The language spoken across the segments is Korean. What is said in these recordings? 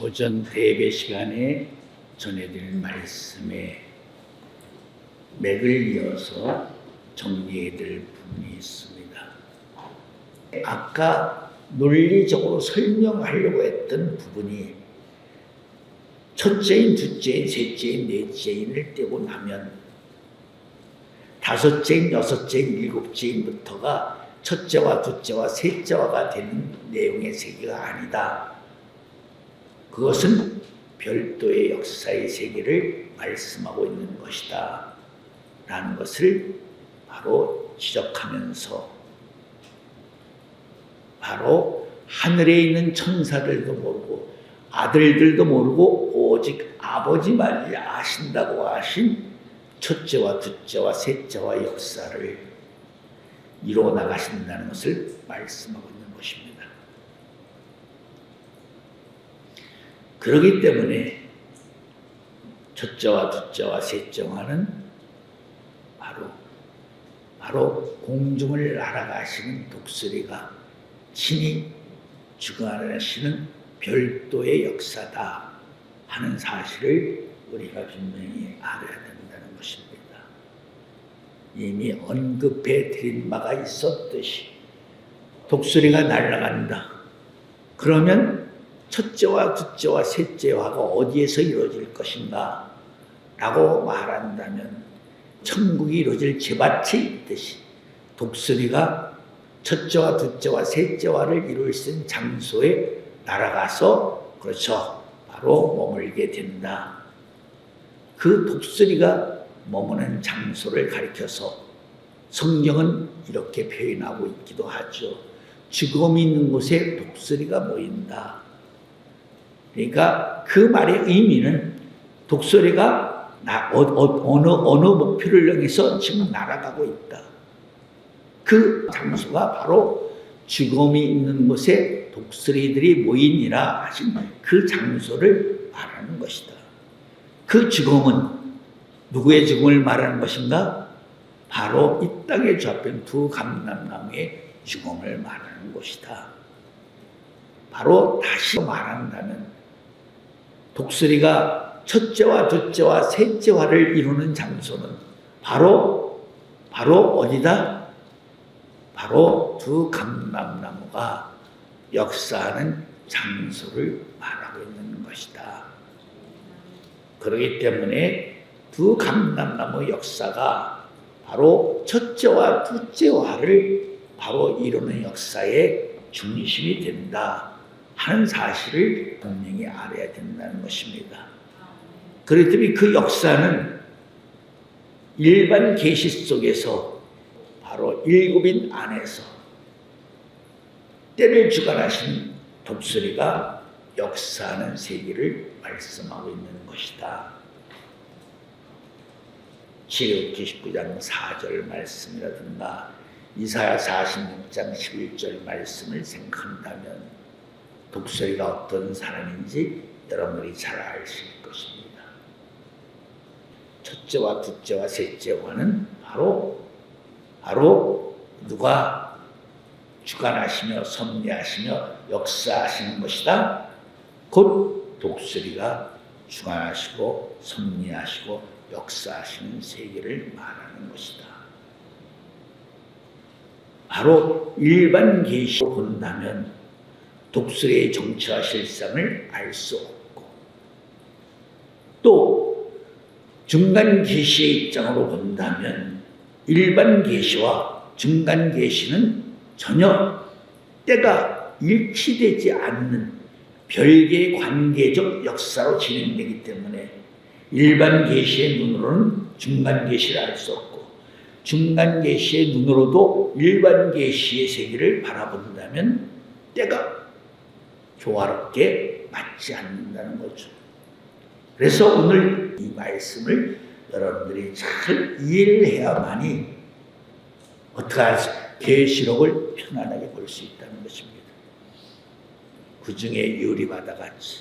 오전 대배 시간에 전해드린 말씀에 맥을 이어서 정리해드릴 부분이 있습니다. 아까 논리적으로 설명하려고 했던 부분이 첫째인, 둘째인, 셋째인, 넷째인을 떼고 나면 다섯째인, 여섯째인, 일곱째인부터가 첫째와 둘째와 셋째와가 되는 내용의 세계가 아니다. 그것은 별도의 역사의 세계를 말씀하고 있는 것이다 라는 것을 바로 지적하면서 바로 하늘에 있는 천사들도 모르고 아들들도 모르고 오직 아버지만이 아신다고 하신 첫째와 둘째와 셋째와 역사를 이루어 나가신다는 것을 말씀하고 있는 것입니다. 그렇기 때문에 첫째와 둘째와 셋째와는 바로 공중을 날아가시는 독수리가 친히 주관하시는 별도의 역사다 하는 사실을 우리가 분명히 알아야 된다는 것입니다. 이미 언급해 드린 바가 있었듯이 독수리가 날아간다. 그러면 첫째와 둘째와 셋째화가 어디에서 이루어질 것인가 라고 말한다면 천국이 이루어질 제밭이 있듯이 독수리가 첫째와 둘째와 셋째화를 이룰 수 있는 장소에 날아가서 그렇죠. 바로 머물게 된다. 그 독수리가 머무는 장소를 가리켜서 성경은 이렇게 표현하고 있기도 하죠. 죽음이 있는 곳에 독수리가 모인다. 그러니까 그 말의 의미는 독수리가 어느 목표를 향해서 지금 날아가고 있다. 그 장소가 바로 죽음이 있는 곳에 독수리들이 모이니라 하신 그 장소를 말하는 것이다. 그 죽음은 누구의 죽음을 말하는 것인가? 바로 이 땅에 잡힌 두 감람나무의 죽음을 말하는 것이다. 바로 다시 말한다면 독수리가 첫째와 둘째와 셋째화를 이루는 장소는 바로 어디다? 바로 두 감람나무가 역사하는 장소를 말하고 있는 것이다. 그렇기 때문에 두 감람나무 역사가 바로 첫째와 둘째화를 바로 이루는 역사의 중심이 된다 하는 사실을 분명히 알아야 된다는 것입니다. 그렇기 때문에 그 역사는 일반 계시 속에서 바로 일곱인 안에서 때를 주관하신 독수리가 역사하는 세계를 말씀하고 있는 것이다. 출애굽기 19장 4절 말씀이라든가 이사야 46장 11절 말씀을 생각한다면 독수리가 어떤 사람인지 여러분들이 잘 아실 것입니다. 첫째와 둘째와 셋째와는 바로 누가 주관하시며 섭리하시며 역사하시는 것이다. 곧 독수리가 주관하시고 섭리하시고 역사하시는 세계를 말하는 것이다. 바로 일반 계시로 본다면 독수리의 정체와 실상을 알 수 없고 또 중간 계시의 입장으로 본다면 일반 계시와 중간 계시는 전혀 때가 일치되지 않는 별개의 관계적 역사로 진행되기 때문에 일반 계시의 눈으로는 중간 계시를 알 수 없고 중간 계시의 눈으로도 일반 계시의 세계를 바라본다면 때가 조화롭게 맞지 않는다는 거죠. 그래서 오늘 이 말씀을 여러분들이 잘 이해를 해야만이 어떻게 하지? 계시록을 편안하게 볼 수 있다는 것입니다. 그 중에 유리바다 같이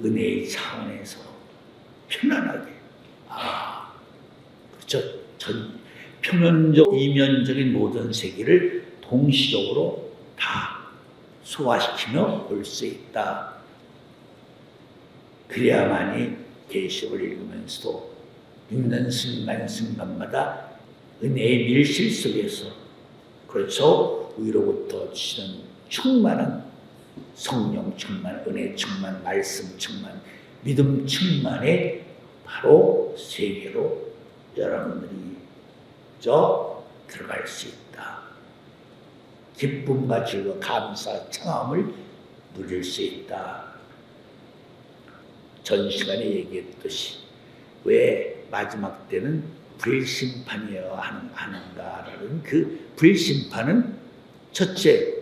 은혜의 차원에서 편안하게 그렇죠. 표면적, 이면적인 모든 세계를 동시적으로 다 소화시키며 볼 수 있다 그래야만이 계시록을 읽으면서도 읽는 순간순간마다 은혜의 밀실 속에서 그렇죠. 위로부터 주시는 충만한 성령 충만, 은혜 충만, 말씀 충만, 믿음 충만의 바로 세계로 여러분들이 들어갈 수 있다. 기쁨과 즐거움, 감사, 청함을 누릴 수 있다. 전 시간에 얘기했듯이 왜 마지막 때는 불심판이어야 하는가라는 그 불심판은 첫째,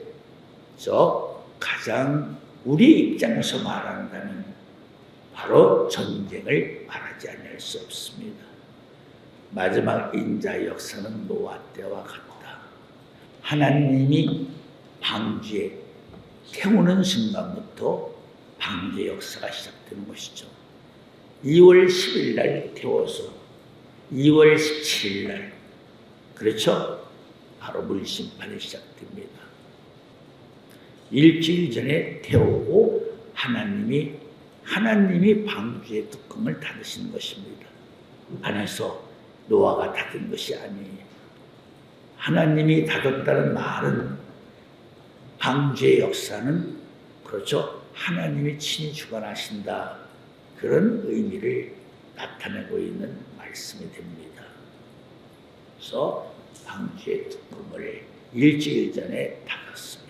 가장 우리 입장에서 말한다면 바로 전쟁을 말하지 않을 수 없습니다. 마지막 인자 역사는 노아 때와 같다. 하나님이 방주에 태우는 순간부터 방주의 역사가 시작되는 것이죠. 2월 10일 날 태워서 2월 17일 날 그렇죠? 바로 물심판이 시작됩니다. 일주일 전에 태우고 하나님이 방주의 뚜껑을 닫으신 것입니다. 안에서 노아가 닫은 것이 아니에요. 하나님이 닫았다는 말은 방주의 역사는 그렇죠. 하나님이 친히 주관하신다. 그런 의미를 나타내고 있는 말씀이 됩니다. 그래서 방주의 뚜껑을 일주일 전에 닫았습니다.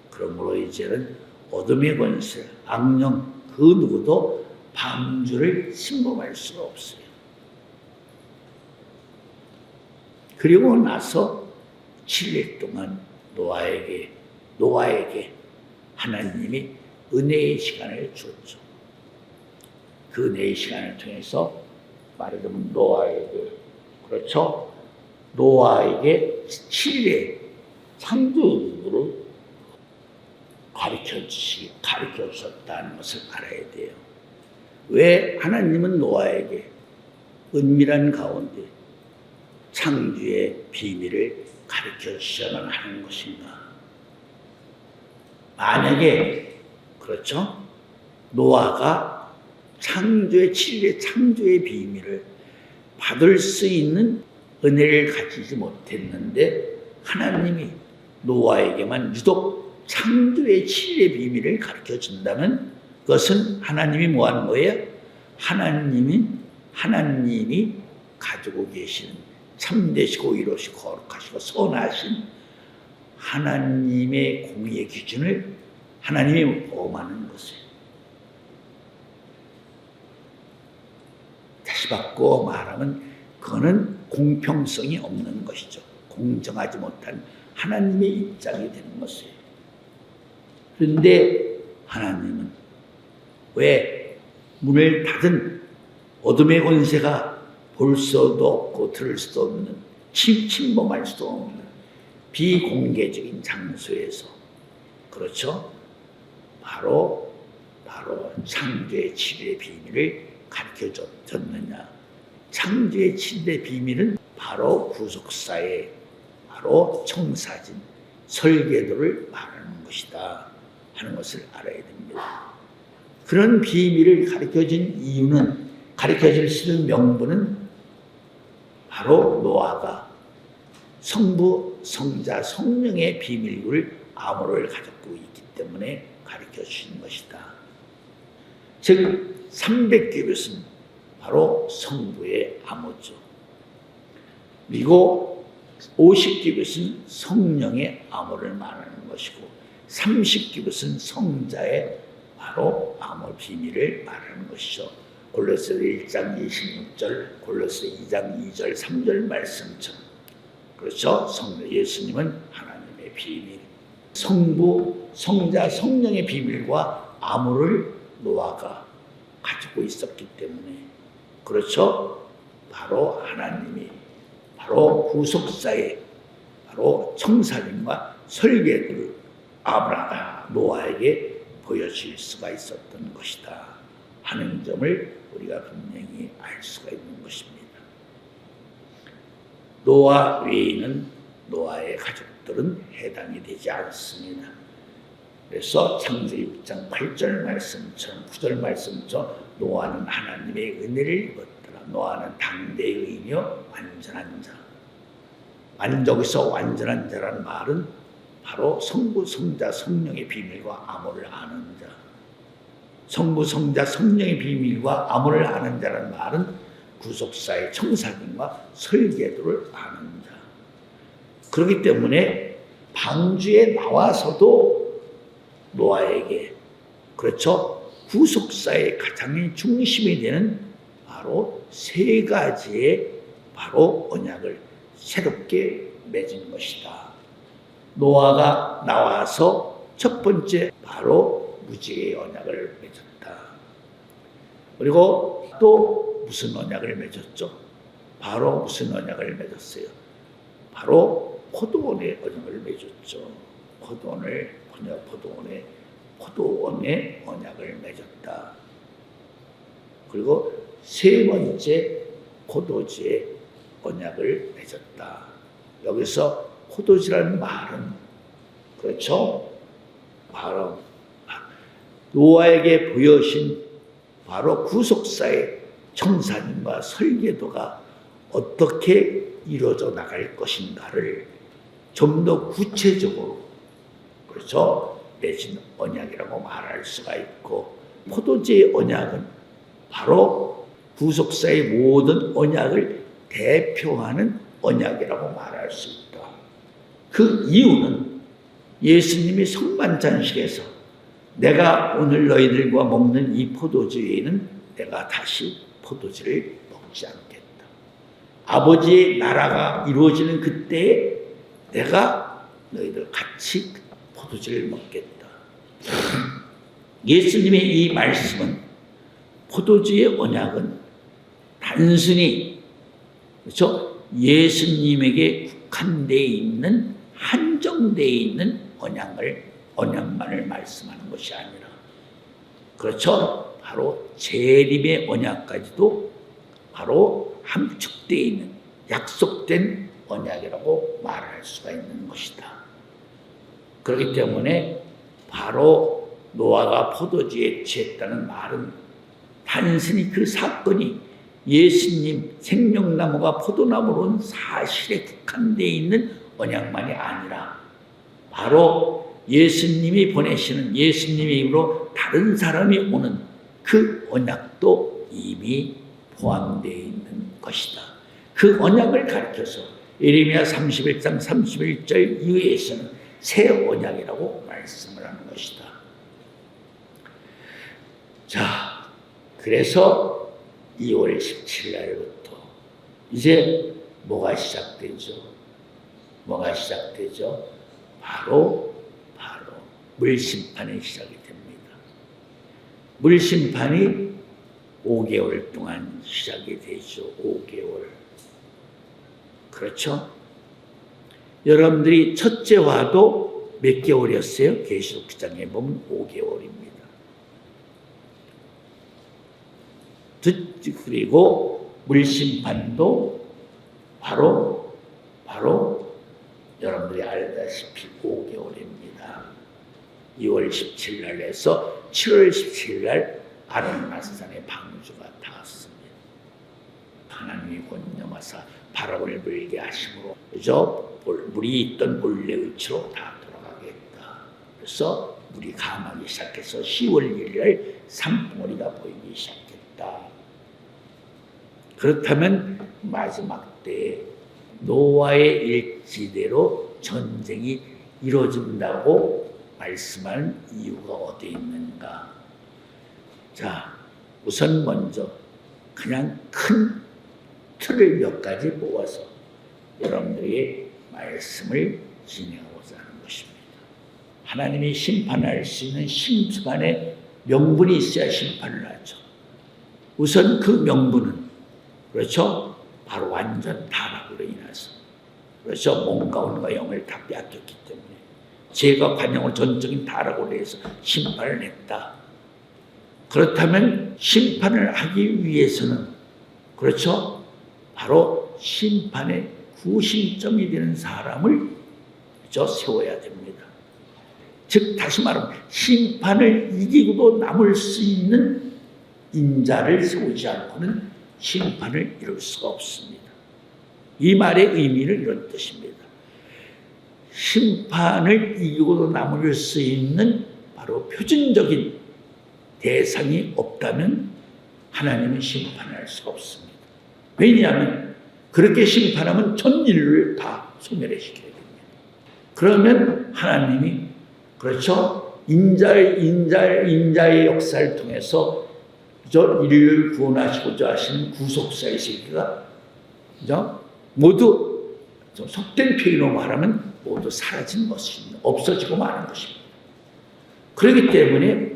그러므로 이제는 어둠의 권세, 악령 그 누구도 방주를 침범할 수가 없어요. 그리고 나서 7일 동안 노아에게 하나님이 은혜의 시간을 줬죠. 그 은혜의 시간을 통해서 말하자면 노아에게 7일의 창조주를 가르쳐 주셨다는 것을 알아야 돼요. 왜 하나님은 노아에게 은밀한 가운데 창조의 비밀을 가르쳐 주셔야만 하는 것인가? 만약에 그렇죠? 노아가 창조의 7일의 창조의 비밀을 받을 수 있는 은혜를 가지지 못했는데 하나님이 노아에게만 유독 창조의 7일의 비밀을 가르쳐 준다면 그것은 하나님이 뭐하는 거예요? 하나님이 가지고 계시는 참되시고 이로시고 거룩하시고 선하신 하나님의 공의의 기준을 하나님이 범하는 것이에요. 다시 바꿔 말하면 그거는 공평성이 없는 것이죠. 공정하지 못한 하나님의 입장이 되는 것이에요. 그런데 하나님은 왜 문을 닫은 어둠의 권세가 볼 수도 없고 들을 수도 없는 침범할 수도 없는 비공개적인 장소에서 그렇죠? 바로 창조의 7일의 비밀을 가르쳐 줬느냐. 창조의 7일의 비밀은 바로 구속사의 바로 청사진 설계도를 말하는 것이다 하는 것을 알아야 됩니다. 그런 비밀을 가르쳐준 이유는 가르쳐줄 수 있는 명분은 바로 노아가 성부, 성자, 성령의 비밀을 암호를 가지고 있기 때문에 가르쳐 주신 것이다. 즉 300규빗은 바로 성부의 암호죠. 그리고 50규빗은 성령의 암호를 말하는 것이고 30규빗은 성자의 바로 암호 비밀을 말하는 것이죠. 골로새 1장 26절, 골로새 2장 2절, 3절 말씀처럼 그렇죠. 예수님은 하나님의 비밀, 성부, 성자, 성령의 비밀과 암호를 노아가 가지고 있었기 때문에 그렇죠. 바로 하나님이 바로 구속사의 바로 청사진과 설계도를 노아에게 보여줄 수가 있었던 것이다 하는 점을 우리가 분명히 알 수가 있는 것입니다. 노아 외에는 노아의 가족들은 해당이 되지 않습니다. 그래서 창세기 6장 8절 말씀처럼 9절 말씀처럼 노아는 하나님의 은혜를 입었더라. 노아는 당대의 의이며 완전한 자. 여기서 완전한 자라는 말은 바로 성부, 성자, 성령의 비밀과 암호를 아는 자. 성부, 성자, 성령의 비밀과 암호를 아는 자라는 말은 구속사의 청사님과 설계도를 아는 자. 그렇기 때문에 방주에 나와서도 노아에게, 그렇죠, 구속사의 가장 중심이 되는 바로 세 가지의 바로 언약을 새롭게 맺은 것이다. 노아가 나와서 첫 번째 바로 무지의 언약을 맺었다. 그리고 또 무슨 언약을 맺었죠? 바로 무슨 언약을 맺었어요? 바로 포도원의 언약을 맺었죠. 포도원의 언약을 맺었다. 그리고 세 번째 포도주의 언약을 맺었다. 여기서 포도주라는 말은, 그렇죠, 바로 노아에게 보여신 바로 구속사의 청사님과 설계도가 어떻게 이루어져 나갈 것인가를 좀 더 구체적으로, 그렇죠, 맺은 언약이라고 말할 수가 있고, 포도주의 언약은 바로 구속사의 모든 언약을 대표하는 언약이라고 말할 수 있다. 그 이유는 예수님이 성만찬식에서 내가 오늘 너희들과 먹는 이 포도주 외에는 내가 다시 포도주를 먹지 않겠다. 아버지의 나라가 이루어지는 그때에 내가 너희들 같이 포도주를 먹겠다. 예수님의 이 말씀은, 포도주의 언약은 단순히, 그렇죠, 예수님에게 국한되어 있는, 한정되어 있는 언약만을 말씀하는 것이 아니라, 그렇죠, 바로 재림의 언약까지도 바로 함축되어 있는 약속된 언약이라고 말할 수가 있는 것이다. 그렇기 때문에 바로 노아가 포도주에 취했다는 말은 단순히 그 사건이 예수님 생명나무가 포도나무로 온 사실에 국한되어 있는 언약만이 아니라, 바로 예수님이 보내시는, 예수님의 입으로 다른 사람이 오는 그 언약도 이미 포함되어 있는 것이다. 그 언약을 가르쳐서 예레미야 31장 31절 이후에서는 새 언약이라고 말씀을 하는 것이다. 자, 그래서 2월 17일 날부터 이제 뭐가 시작되죠? 바로 물심판이 시작이 됩니다. 물심판이 5개월 동안 시작이 되죠. 5개월. 그렇죠? 여러분들이 첫째 화도 몇 개월이었어요? 계시록 9장에 보면 5개월입니다. 그리고 물심판도 바로 여러분들이 알다시피 5개월입니다. 2월 17일 날에서 7월 17일 날 아론나스산의 방주가 닿았습니다. 하나님이 권념하사 바람을 불게 하심으로, 그저 물이 있던 본래 위치로 다 돌아가겠다. 그래서 물이 감하기 시작해서 10월 1일 날 산봉우리가 보이기 시작했다. 그렇다면 마지막 때에 노아의 일지대로 전쟁이 이루어진다고 말씀하는 이유가 어디 있는가? 자, 우선 먼저 그냥 큰 틀을 몇 가지 모아서 여러분들에게 말씀을 진행하고자 하는 것입니다. 하나님이 심판할 수 있는 심판의 명분이 있어야 심판을 하죠. 우선 그 명분은, 그렇죠, 바로 완전 타락으로 인해서, 그렇죠, 몸과魂과 영을 다 빼앗겼기 때문에 죄가 관영을 전적인 타락으로 해서 심판을 했다. 그렇다면 심판을 하기 위해서는, 그렇죠, 바로 심판의 구심점이 되는 사람을 세워야 됩니다. 즉 다시 말하면 심판을 이기고도 남을 수 있는 인자를 세우지 않고는 심판을 이룰 수가 없습니다. 이 말의 의미는 이런 뜻입니다. 심판을 이기고도 남을 수 있는 바로 표준적인 대상이 없다면 하나님은 심판할 수가 없습니다. 왜냐하면 그렇게 심판하면 전 인류를 다 소멸시켜야 됩니다. 그러면 하나님이 그렇죠? 인자의 역사를 통해서 저 인류를 구원하시고자 하시는 구속사의 세계가 모두 속된 표현으로 말하면 모두 사라진 것입니다. 없어지고 마는 것입니다. 그렇기 때문에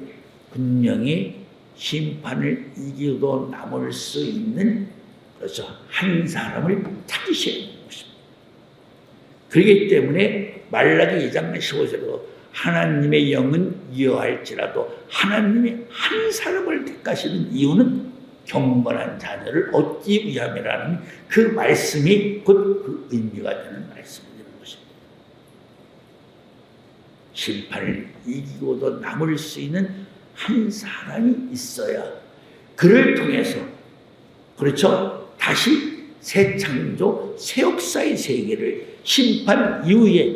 분명히 심판을 이기고도 남을 수 있는 그렇죠. 한 사람을 찾으셔야 되는 것입니다. 그렇기 때문에 말라기 2장 15절에도 하나님의 영은 이어할지라도 하나님이 한 사람을 택하시는 이유는 경건한 자녀를 얻기 위함이라는 그 말씀이 곧 그 의미가 되는 말씀이 되는 것입니다. 심판을 이기고도 남을 수 있는 한 사람이 있어야 그를 통해서 그렇죠? 다시 새 창조, 새 역사의 세계를 심판 이후에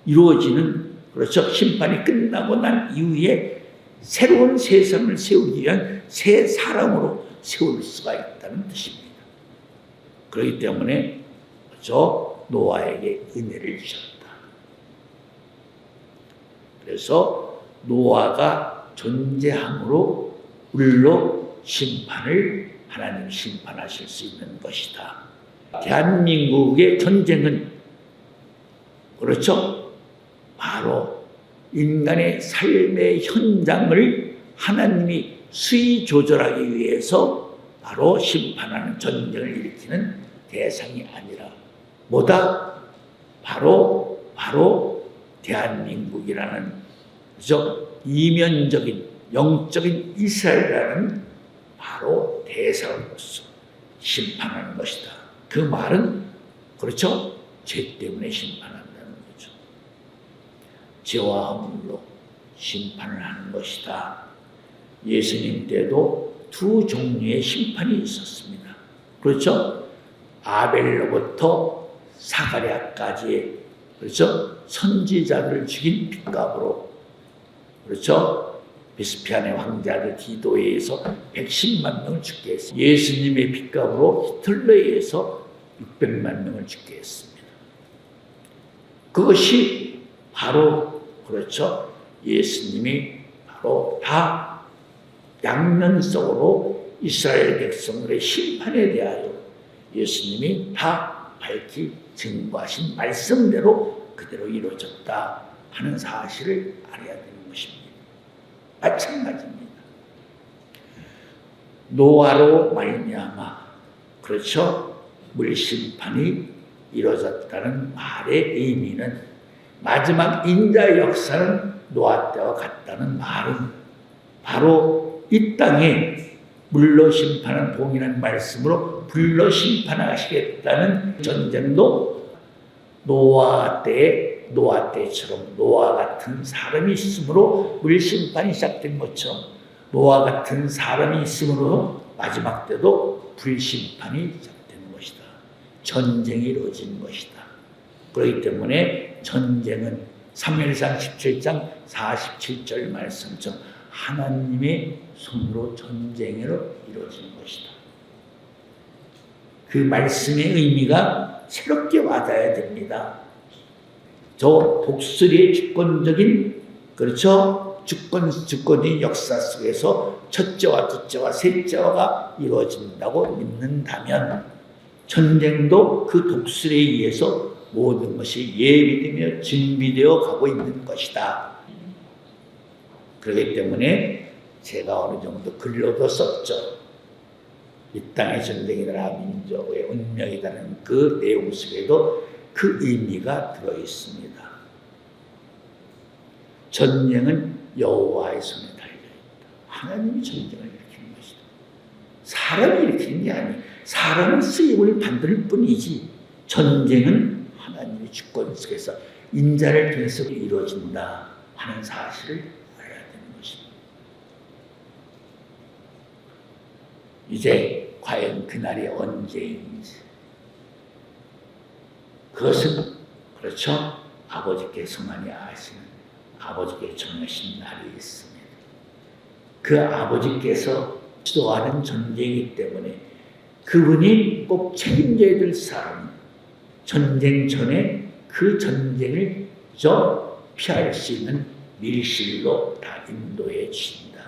이루어지는 그렇죠? 심판이 끝나고 난 이후에 새로운 세상을 세우기 위한 새 사람으로 세울 수가 있다는 뜻입니다. 그렇기 때문에 그렇죠? 노아에게 은혜를 주셨다. 그래서 노아가 존재함으로 물로 심판을 하나님 심판하실 수 있는 것이다. 대한민국의 전쟁은 그렇죠? 바로 인간의 삶의 현장을 하나님이 수위 조절하기 위해서 바로 심판하는 전쟁을 일으키는 대상이 아니라 뭐다? 바로 대한민국이라는 그죠? 이면적인 영적인 이스라엘이라는 바로 대상으로서 심판하는 것이다. 그 말은 그렇죠? 죄 때문에 심판한다는 거죠. 죄와 허물로 심판을 하는 것이다. 예수님 때도 두 종류의 심판이 있었습니다. 그렇죠? 아벨로부터 사가랴까지의 그렇죠? 선지자들을 죽인 핏값으로 그렇죠? 베스피안의 황제아들 디도에 의해서 110만 명을 죽게 했습니다. 예수님의 핏값으로 히틀러에 의해서 600만 명을 죽게 했습니다. 그것이 바로 그렇죠? 예수님이 바로 다 양면성으로 이스라엘 백성들의 심판에 대하여 예수님이 다 밝히 증거하신 말씀대로 그대로 이루어졌다 하는 사실을 알아야 되는 것입니다. 마찬가지입니다. 노아로 말미암아 그렇죠? 물심판이 이루어졌다는 말의 의미는 마지막 인자의 역사는 노아 때와 같다는 말은 바로 이 땅에 물로 심판은 동일한 말씀으로 불로 심판하시겠다는 전쟁도 노아 때처럼 노아 같은 사람이 있으므로 물심판이 시작된 것처럼 노아 같은 사람이 있으므로 마지막 때도 불심판이 시작되는 것이다. 전쟁이 이루어지는 것이다. 그렇기 때문에 전쟁은 사무엘상 17장 47절 말씀처럼 하나님의 손으로 전쟁으로 이루어지는 것이다. 그 말씀의 의미가 새롭게 와닿아야 됩니다. 저 독수리의 주권적인 그렇죠? 주권적인 역사 속에서 첫째와 둘째와 셋째가 이루어진다고 믿는다면 전쟁도 그 독수리에 의해서 모든 것이 예비되며 준비되어 가고 있는 것이다. 그렇기 때문에 제가 어느 정도 글로도 썼죠. 이 땅의 전쟁이 나라 민족의 운명이라는 그 내용 속에도 그 의미가 들어있습니다. 전쟁은 여호와의 손에 달려있다. 하나님이 전쟁을 일으키는 것이다. 사람이 일으키는 게 아니에요. 사람은 쓰임을 받을 뿐이지 전쟁은 하나님의 주권 속에서 인자를 통해서 이루어진다 하는 사실을 알아야 되는 것입니다. 이제 과연 그날이 언제인지, 그것은 그렇죠, 아버지께서만이 아시는, 아버지께 정하신 날이 있습니다. 그 아버지께서 주도하는 전쟁이기 때문에 그분이 꼭 책임져야 될 사람, 전쟁 전에 그 전쟁을 피할 수 있는 밀실로 다 인도해 주신다.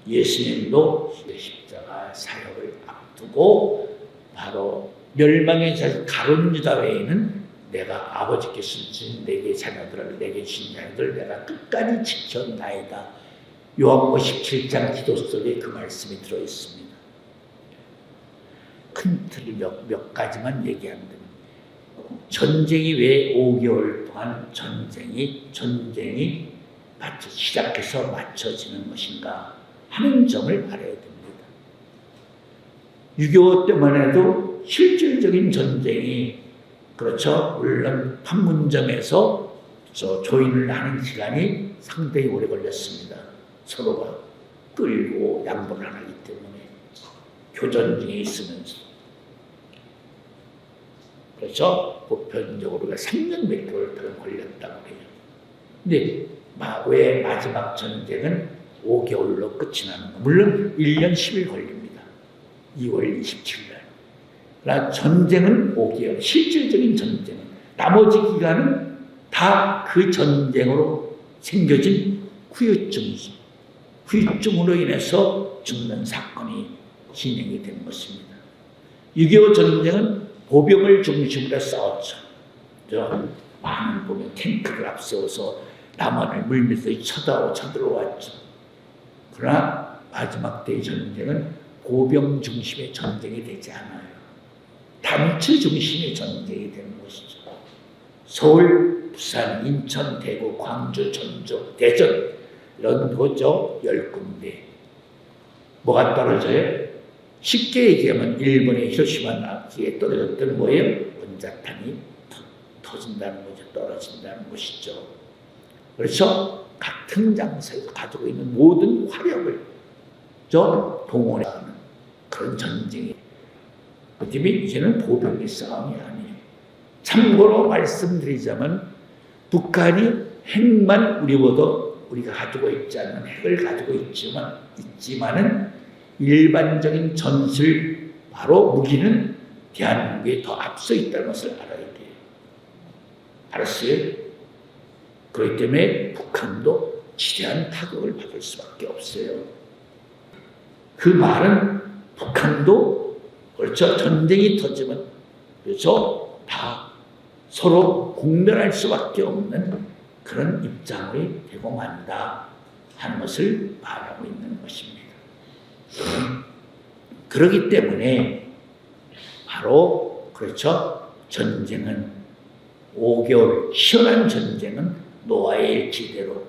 예수님도 십자가 사역을 앞두고 바로 멸망의 자식 가룟 유다 외에는 내가 아버지께서 주신 내게 자녀들을, 내게 주신 자녀들을 내가 끝까지 지켰나이다. 요한복음 17장 기도 속에 그 말씀이 들어있습니다. 큰 틀 몇 가지만 얘기하면 됩니다. 전쟁이 왜 5개월 동안 전쟁이 시작해서 맞춰지는 것인가 하는 점을 알아야 됩니다. 6.25 때만 해도 실질적인 전쟁이, 그렇죠, 물론 판문점에서 조인을 하는 시간이 상당히 오래 걸렸습니다. 서로가 끌고 양보를 하기 때문에 교전 중에 있으면서, 그렇죠, 보편적으로 3년 몇 개월 동안 걸렸다고 해요. 근데 왜 마지막 전쟁은 5개월로 끝이 나는 거? 물론 1년 10일 걸립니다. 2월 27일 날. 그러나 전쟁은 5개월, 실질적인 전쟁은, 나머지 기간은 다 그 전쟁으로 생겨진 후유증으로 인해서 죽는 사건이 진행이 된 것입니다. 6.25 전쟁은 보병을 중심으로 싸웠죠. 많은 보병, 탱크를 앞세워서 남한을 물밀듯이 쳐들어왔죠. 그러나 마지막 때의 전쟁은 보병 중심의 전쟁이 되지 않아요. 단체 중심의 전쟁이 되는 것이죠. 서울, 부산, 인천, 대구, 광주, 전주, 대전 이런 거죠. 10군데. 뭐가 떨어져요? 쉽게 얘기하면 일본의 히로시마 나가키에 떨어졌던 뭐예요? 원자탄이 터진다는 거죠. 떨어진다는 것이죠. 그렇죠? 같은 장소에서 가지고 있는 모든 화력을 동원하는 그런 전쟁이, 그 때문에 이제는 보병의 싸움이 아니에요. 참고로 말씀드리자면 북한이 핵만 우리가 가지고 있지 않는 핵을 가지고 있지만은 일반적인 전술, 바로 무기는 대한민국에 더 앞서 있다는 것을 알아야 돼요. 알았어요? 그렇기 때문에 북한도 지대한 타격을 받을 수밖에 없어요. 그 말은 북한도, 그렇죠, 전쟁이 터지면, 그렇죠, 다 서로 공멸할 수밖에 없는 그런 입장이 되고 만다 하는 것을 말하고 있는 것입니다. 그렇기 때문에 바로, 그렇죠, 전쟁은 5개월, 시원한 전쟁은 노아의 일지대로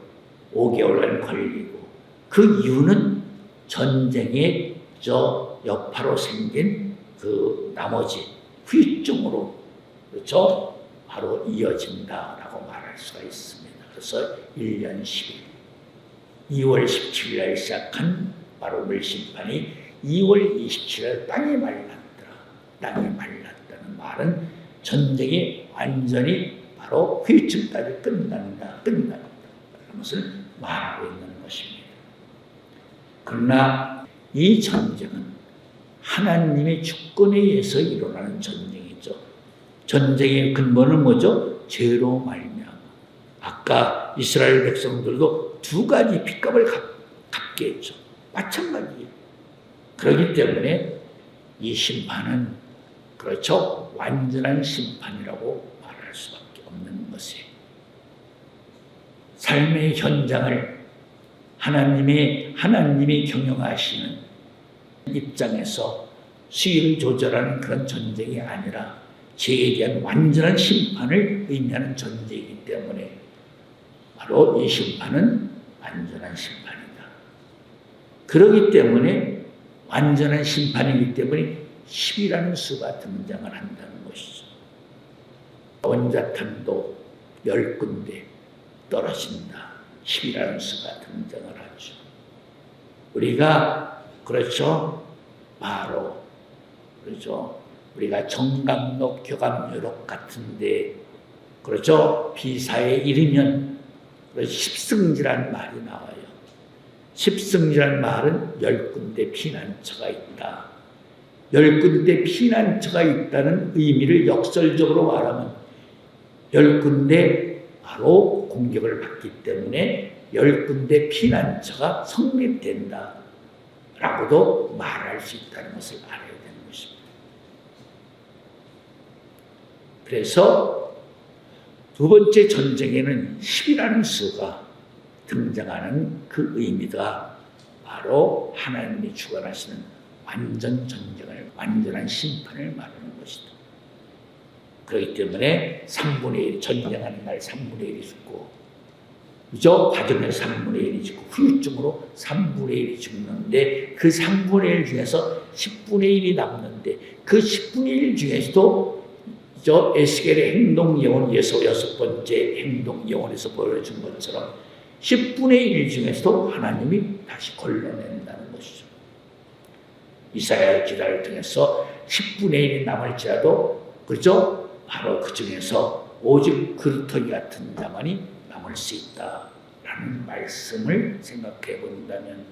5개월간 걸리고, 그 이유는 전쟁의 여파로 생긴 그 나머지 후유증으로, 그렇죠, 바로 이어진다라고 말할 수가 있습니다. 그래서 1년 10일, 2월 17일 날 시작한 바로 물심판이 2월 27일 땅이 말랐더라. 땅이 말랐다는 말은 전쟁이 완전히 바로 후유증까지 끝난다 라는 것을 말하고 있는 것입니다. 그러나 이 전쟁은 하나님의 주권에 의해서 일어나는 전쟁이죠. 전쟁의 근본은 뭐죠? 죄로 말미암아. 아까 이스라엘 백성들도 2가지 핏값을 갚게 했죠. 마찬가지예요. 그렇기 때문에 이 심판은, 그렇죠, 완전한 심판이라고 말할 수밖에 없는 것이에요. 삶의 현장을 하나님이 경영하시는 입장에서 수위를 조절하는 그런 전쟁이 아니라 죄에 대한 완전한 심판을 의미하는 전쟁이기 때문에 바로 이 심판은 완전한 심판이다. 그렇기 때문에 완전한 심판이기 때문에 10이라는 수가 등장을 한다는 것이죠. 원자탄도 10군데 떨어진다. 10이라는 수가 등장을 하죠. 우리가 그렇죠. 바로 그렇죠. 우리가 정감록, 교감유록 같은데 그렇죠. 비사에 이르면 십승지란 말이 나와요. 십승지란 말은 10군데 피난처가 있다. 10군데 피난처가 있다는 의미를 역설적으로 말하면 10군데 바로 공격을 받기 때문에 10군데 피난처가 성립된다 라고도 말할 수 있다는 것을 알아야 되는 것입니다. 그래서 두 번째 전쟁에는 10이라는 수가 등장하는 그 의미가 바로 하나님이 주관하시는 완전 전쟁을, 완전한 심판을 말하는 것이다. 그렇기 때문에 3분의 1, 전쟁하는 날 3분의 1이 죽고, 그죠? 과정에서 3분의 1이 죽고, 후유증으로 3분의 1이 죽는데, 그 3분의 1 중에서 10분의 1이 남는데, 그 10분의 1 중에서도 에스겔의 행동예언에서 6번째 행동예언에서 보여준 것처럼 10분의 1 중에서도 하나님이 다시 걸러낸다는 것이죠. 이사야 기사를 통해서 10분의 1이 남을지라도 그렇죠? 바로 그 중에서 오직 그루터기 같은 자만이 남을 수 있다라는 말씀을 생각해 본다면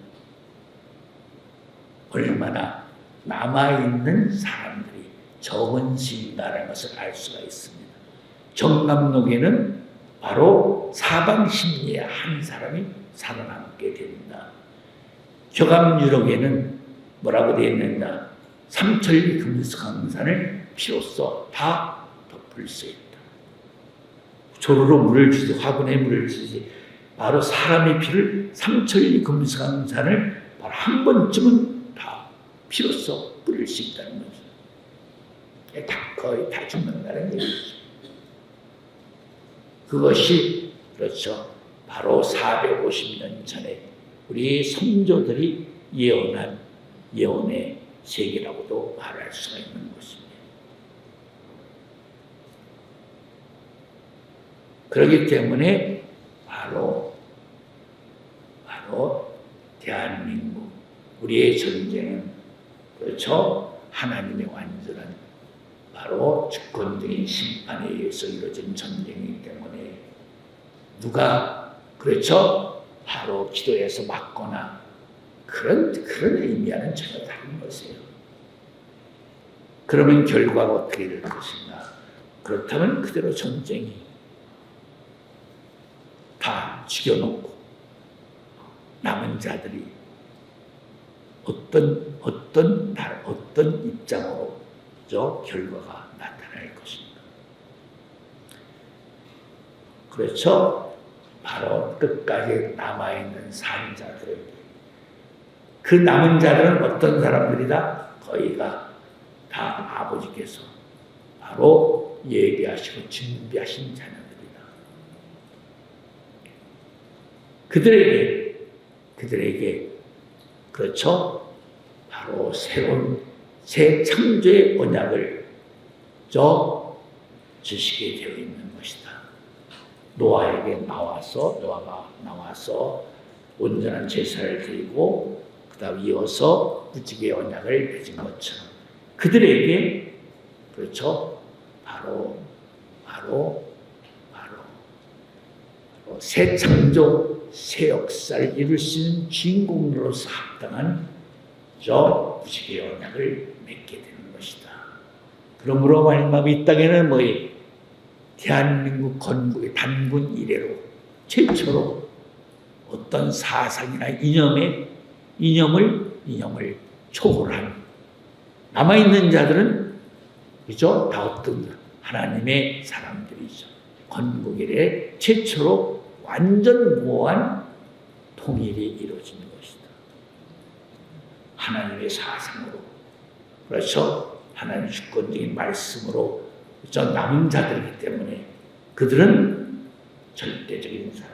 얼마나 남아있는 사람들이 적은 수인가라는 것을 알 수가 있습니다. 정감록에는 바로 사방십리에 한 사람이 살아남게 된다. 교감유록에는 뭐라고 되어 있는가? 삼천리 금수강산을 피로써 다 덮을 수 있다. 조로로 물을 주지, 화분에 물을 주지, 바로 사람의 피를 삼천리 금수강산을 바로 한 번쯤은 다 피로써 뿌릴 수 있다는 거죠. 거의 다 죽는다는 얘기죠. 그것이 그렇죠. 바로 450년 전에 우리 선조들이 예언한 예언의 세계라고도 말할 수가 있는 것입니다. 그렇기 때문에 바로 대한민국 우리의 전쟁은 그렇죠. 하나님의 완전한 바로 주권적인 심판에 의해서 이루어진 전쟁이기 때문에 누가 그렇죠? 바로 기도해서 막거나 그런 의미와는 전혀 다른 것이에요. 그러면 결과가 어떻게 될 것인가? 그렇다면 그대로 전쟁이 다 죽여놓고 남은 자들이 어떤 입장으로 결과가 나타날 것입니다. 그렇죠? 바로 끝까지 남아있는 산자들에게 그 남은 자들은 어떤 사람들이다? 거의가 다 아버지께서 바로 예비하시고 준비하신 자녀들이다. 그들에게 그렇죠? 바로 새 창조의 언약을 주시게 되어 있는 것이다. 노아가 나와서 온전한 제사를 드리고 그다음 이어서 무지개 언약을 맺은 것처럼 그들에게 그렇죠. 바로 새 창조, 새 역사를 이룰 수 있는 주인공으로서 합당한 무지개 언약을 맺게 되는 것이다. 그러므로 말미암아 이 땅에는 대한민국 건국의 단군 이래로 최초로 어떤 사상이나 이념을 초월한 남아있는 자들은 그죠? 다 어떤 하나님의 사람들이죠. 건국 이래 최초로 완전 무한 통일이 이루어진 것이다. 하나님의 사상으로 그렇죠? 하나님의 주권적인 말씀으로 남은 자들이기 때문에 그들은 절대적인 사람들이에요.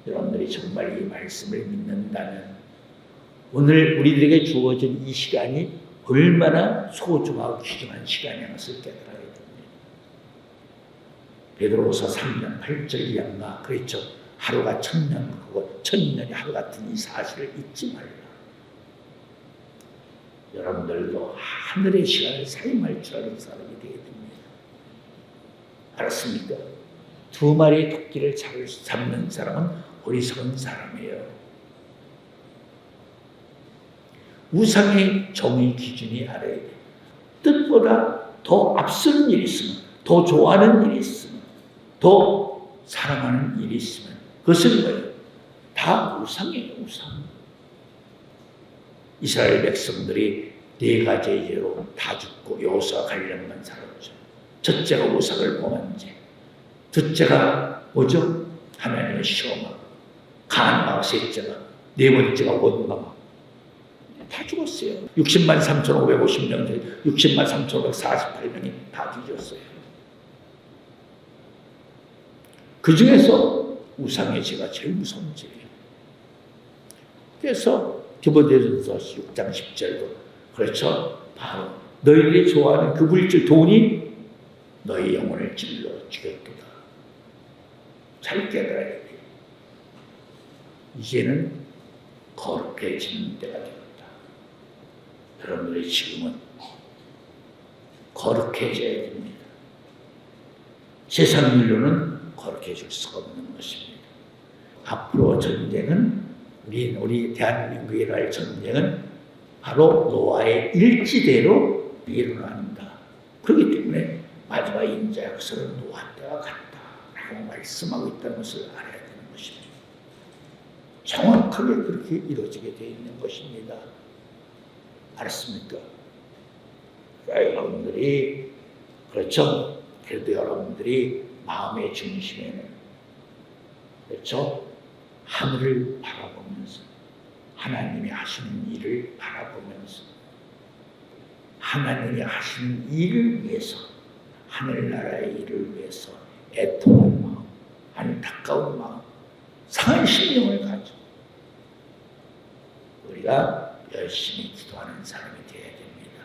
여러분들이 정말 이 말씀을 믿는다면 오늘 우리들에게 주어진 이 시간이 얼마나 소중하고 귀중한 시간이라는 것을 깨달아야 됩니다. 베드로후서 3장 8절 이하가 그랬죠. 하루가 천년 그거 천년이 하루 같은 이 사실을 잊지 말라. 여러분들도 하늘의 시간을 사임할 줄 아는 사람이 되어야 됩니다. 알았습니까? 두 마리의 토끼를 잡는 사람은 어리석은 사람이에요. 우상의 정의 기준이 알아야 돼. 뜻보다 더 앞서는 일이 있으면, 더 좋아하는 일이 있으면, 더 사랑하는 일이 있으면 그것은 뭐예요? 다 우상이에요. 우상. 이스라엘 백성들이 네 가지의 죄로 다 죽고 여호수아 관련만 살았죠. 첫째가 우상을 범한 죄, 둘째가 뭐죠? 하나님을 시험하고 간음하고, 셋째가, 네 번째가 원망하고. 다 죽었어요. 60만 3,550명 중에 60만 3,548명이 다 뒤졌어요. 그 중에서 우상의 죄가 제일 무서운 죄예요. 그래서 디모데전서 6장 10절도 그렇죠. 바로 너희들이 좋아하는 그 물질 돈이 너희 영혼을 찔러 죽였구나. 잘 깨달아야 돼. 이제는 거룩해지는 때가 되었다. 여러분들이 지금은 거룩해져야 됩니다. 세상 일로는 거룩해질 수가 없는 것입니다. 앞으로 전쟁은 우리 대한민국에 일어날 전쟁은 바로 노아의 일지대로 일어난다. 그렇기 때문에 마지막 인자 역사는 노아 때와 같다라고 말씀하고 있다는 것을 알아야 되는 것입니다. 정확하게 그렇게 이루어지게 되어 있는 것입니다. 알았습니까? 그러니까 여러분들이 그렇죠. 그래도 여러분들이 마음의 중심에는 그렇죠. 하늘을 바라보면서 하나님이 하시는 일을 바라보면서 하나님이 하시는 일을 위해서 하늘나라의 일을 위해서 애통한 마음, 안타까운 마음, 상한 심령을 가지고 우리가 열심히 기도하는 사람이 되어야 됩니다.